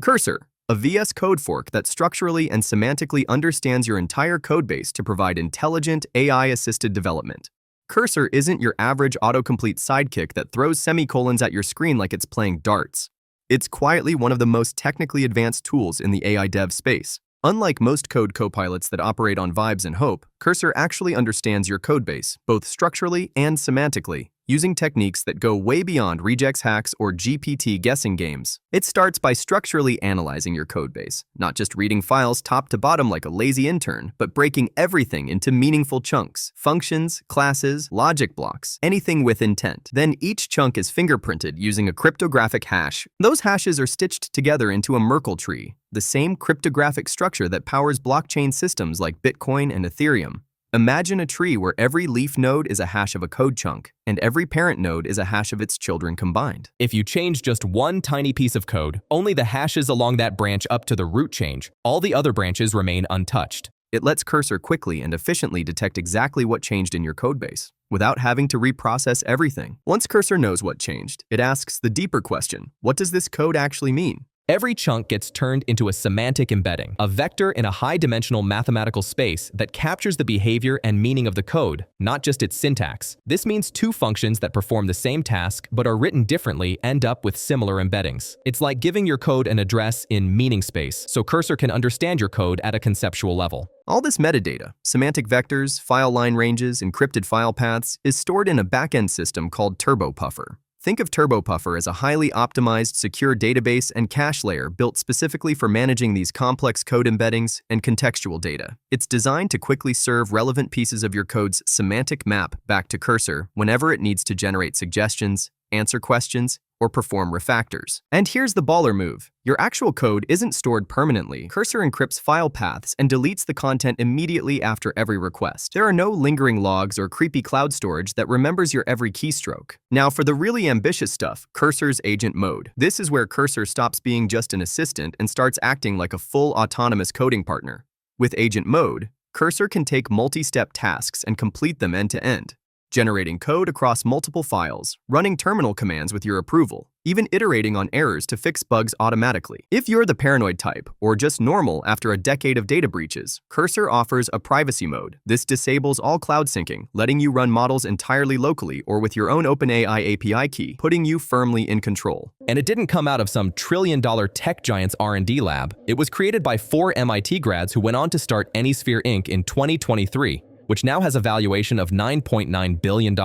Cursor, a VS code fork that structurally and semantically understands your entire codebase to provide intelligent, AI-assisted development. Cursor isn't your average autocomplete sidekick that throws semicolons at your screen like it's playing darts. It's quietly one of the most technically advanced tools in the AI dev space. Unlike most code copilots that operate on vibes and hope, Cursor actually understands your codebase, both structurally and semantically, using techniques that go way beyond regex hacks or GPT guessing games. It starts by structurally analyzing your codebase, not just reading files top to bottom like a lazy intern, but breaking everything into meaningful chunks, functions, classes, logic blocks, anything with intent. Then each chunk is fingerprinted using a cryptographic hash. Those hashes are stitched together into a Merkle tree, the same cryptographic structure that powers blockchain systems like Bitcoin and Ethereum. Imagine a tree where every leaf node is a hash of a code chunk, and every parent node is a hash of its children combined. If you change just one tiny piece of code, only the hashes along that branch up to the root change. All the other branches remain untouched. It lets Cursor quickly and efficiently detect exactly what changed in your codebase, without having to reprocess everything. Once Cursor knows what changed, it asks the deeper question: what does this code actually mean? Every chunk gets turned into a semantic embedding, a vector in a high-dimensional mathematical space that captures the behavior and meaning of the code, not just its syntax. This means two functions that perform the same task but are written differently end up with similar embeddings. It's like giving your code an address in meaning space, so Cursor can understand your code at a conceptual level. All this metadata, semantic vectors, file line ranges, encrypted file paths, is stored in a backend system called Turbopuffer. Think of Turbopuffer as a highly optimized, secure database and cache layer built specifically for managing these complex code embeddings and contextual data. It's designed to quickly serve relevant pieces of your code's semantic map back to Cursor whenever it needs to generate suggestions, answer questions, or perform refactors. And here's the baller move. Your actual code isn't stored permanently. Cursor encrypts file paths and deletes the content immediately after every request. There are no lingering logs or creepy cloud storage that remembers your every keystroke. Now for the really ambitious stuff, Cursor's agent mode. This is where Cursor stops being just an assistant and starts acting like a full autonomous coding partner. With agent mode, Cursor can take multi-step tasks and complete them end-to-end, generating code across multiple files, running terminal commands with your approval, even iterating on errors to fix bugs automatically. If you're the paranoid type, or just normal after a decade of data breaches, Cursor offers a privacy mode. This disables all cloud syncing, letting you run models entirely locally or with your own OpenAI API key, putting you firmly in control. And it didn't come out of some trillion-dollar tech giant's R&D lab. It was created by 4 MIT grads who went on to start AnySphere Inc. in 2023. Which now has a valuation of $9.9 billion.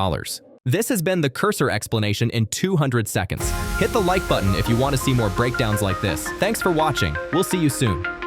This has been the Cursor explanation in 200 seconds. Hit the like button if you want to see more breakdowns like this. Thanks for watching. We'll see you soon.